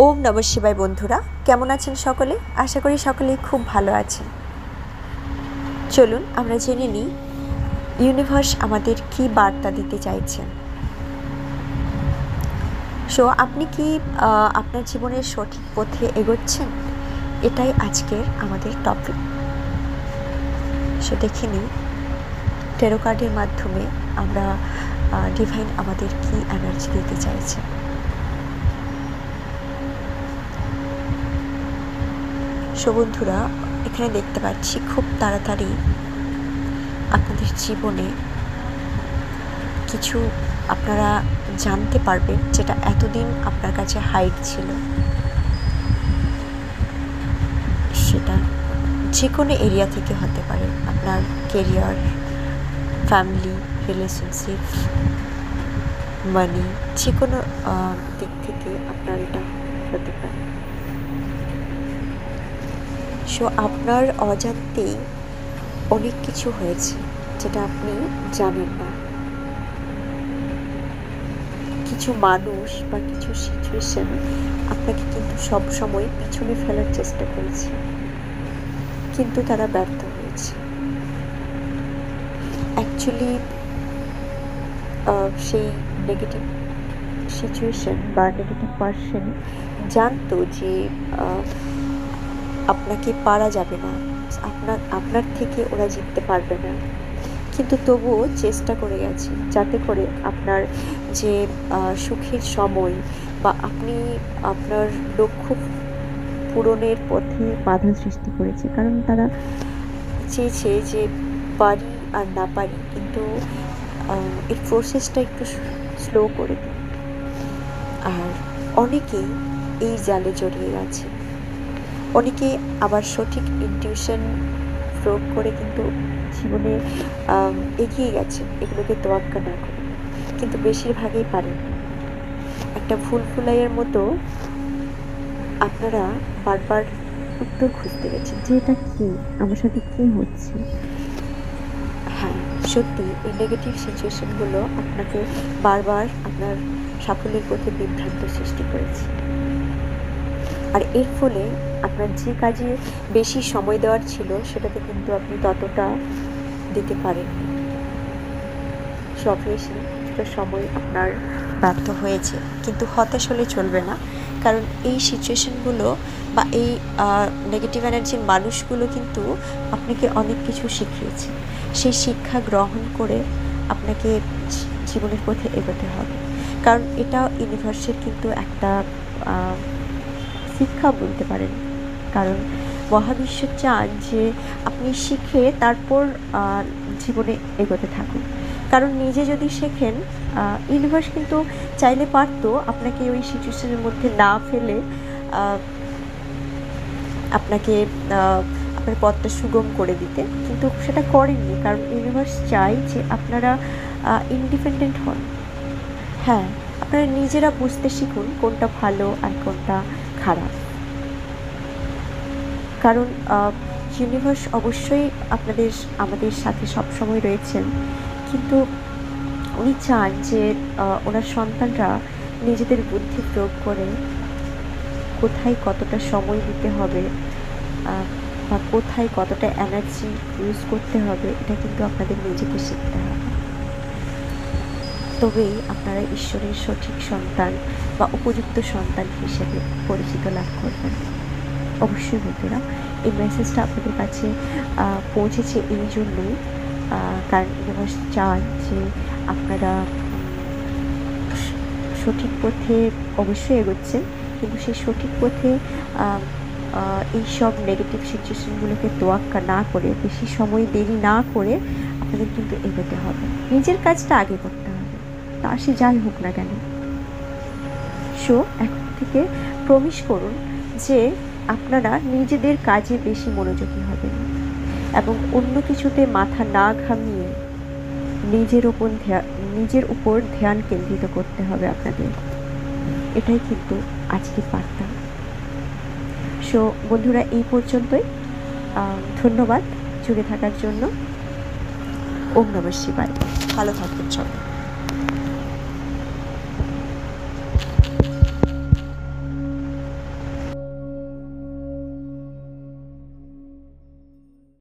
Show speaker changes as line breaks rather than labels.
ওম নমঃ শিবায়। বন্ধুরা কেমন আছেন সকলে? আশা করি সকলেই খুব ভালো আছেন। চলুন আমরা জেনে নিই ইউনিভার্স আমাদের কি বার্তা দিতে চাইছেন। আপনি কি আপনার জীবনের সঠিক পথে এগোচ্ছেন? এটাই আজকের আমাদের টপিক। দেখে নিই ট্যারো কার্ডের মাধ্যমে আমরা ডিভাইন আমাদের কি এনার্জি দিতে চাইছে। বন্ধুরা, এখানে দেখতে পাচ্ছি খুব তাড়াতাড়ি আপনাদের জীবনে কিছু আপনারা জানতে পারবেন যেটা এতদিন আপনার কাছে হাইড ছিল। সেটা যে কোনো এরিয়া থেকে হতে পারে, আপনার কেরিয়ার, ফ্যামিলি, রিলেশনশিপ, মানি, যে কোনো দিক থেকে আপনার এটা হতে পারে। আপনার অজান্তেই অনেক কিছু হয়েছে যেটা আপনি জানেন না। কিছু মানুষ বা কিছু সিচুয়েশন আপনাকে কিন্তু সব সময় পিছনে ফেলার চেষ্টা করেছে, কিন্তু তারা ব্যর্থ হয়েছে। অ্যাকচুয়ালি সেই নেগেটিভ সিচুয়েশন বা নেগেটিভ পারসন জানতো যে আপনাকে পারা যাবে না, আপনার থেকে ওরা জিততে পারবে না, কিন্তু তবুও চেষ্টা করে গেছে যাতে করে আপনার যে সুখের সময় বা আপনি আপনার লক্ষ্য পূরণের পথে বাধা সৃষ্টি করেছে। কারণ তারা চেয়েছে যে পারি আর না পারি, কিন্তু এর প্রসেসটা একটু স্লো করে দিই। আর অনেকেই এই জালে জড়িয়ে গেছে, অনেকে আবার সঠিক ইনটিউশন প্রয়োগ করে কিন্তু জীবনে এগিয়ে গেছে এগুলোকে তোয়াক্কা না করে, কিন্তু বেশিরভাগই পারেন। একটা ফুলাইয়ের মতো আপনারা বারবার উত্তর খুঁজতে গেছেন যে এটা কি, আমার সাথে কি হচ্ছে। হ্যাঁ, সত্যি এই নেগেটিভ সিচুয়েশনগুলো আপনাকে বারবার আপনার সাফল্যের পথে বিভ্রান্ত সৃষ্টি করেছে। আর এর ফলে আপনার যে কাজে বেশি সময় দেওয়ার ছিল সেটাতে কিন্তু আপনি ততটা দিতে পারেন। অবভিয়াসলি কিছুটা সময় আপনার ব্যর্থ হয়েছে, কিন্তু হতাশ হলে চলবে না। কারণ এই সিচুয়েশনগুলো বা এই নেগেটিভ এনার্জির মানুষগুলো কিন্তু আপনাকে অনেক কিছু শিখিয়েছে। সেই শিক্ষা গ্রহণ করে আপনাকে জীবনের পথে এগোতে হবে। কারণ এটা ইউনিভার্সের কিন্তু একটা শিক্ষা বলতে পারেন। কারণ মহাবিশ্ব চান যে আপনি শিখে তারপর জীবনে এগোতে থাকুন। কারণ নিজে যদি শেখেন, ইউনিভার্স কিন্তু চাইলে পারতো আপনাকে ওই সিচুয়েশনের মধ্যে না ফেলে আপনাকে আপনার পথটা সুগম করে দিতে, কিন্তু সেটা করেননি। কারণ ইউনিভার্স চাই যে আপনারা ইন্ডিপেন্ডেন্ট হন। হ্যাঁ, আপনারা নিজেরা বুঝতে শিখুন কোনটা ভালো আর কোনটা খারাপ। কারণ ইউনিভার্স অবশ্যই আমাদের সাথে সবসময় রয়েছেন, কিন্তু উনি চান যে ওনার সন্তানরা নিজেদের বুদ্ধি প্রয়োগ করে কোথায় কতটা সময় দিতে হবে বা কোথায় কতটা এনার্জি ইউজ করতে হবে, এটা কিন্তু আপনাদের নিজেকে শিখতে হবে। তবেই আপনারা ঈশ্বরের সঠিক সন্তান বা উপযুক্ত সন্তান হিসেবে পরিচিত লাভ করবেন। অবশ্যই বন্ধুরা, এই মেসেজটা আপনাদের কাছে পৌঁছেছে এই জন্যই, কারণ ইউনিভার্স চান যে আপনারা সঠিক পথে অবশ্যই এগোচ্ছেন, কিন্তু সেই সঠিক পথে এই সব নেগেটিভ সিচুয়েশনগুলোকে তোয়াক্কা না করে, বেশি সময় দেরি না করে আপনাদের কিন্তু এগোতে হবে। নিজের কাজটা আগে করতে হবে, তা সে যাই হোক না কেন। এখন থেকে প্রমিস করুন যে আপনারা নিজেদের কাজে বেশি মনোযোগী হবেন এবং অন্য কিছুতে মাথা না ঘামিয়ে নিজের উপর ধ্যান কেন্দ্রিত করতে হবে আপনাদের। এটাই কিন্তু আজকের বার্তা। বন্ধুরা, এই পর্যন্তই। ধন্যবাদ জুড়ে থাকার জন্য। ওম নমঃ শিবায়। ভালো থাকবেন সবাই।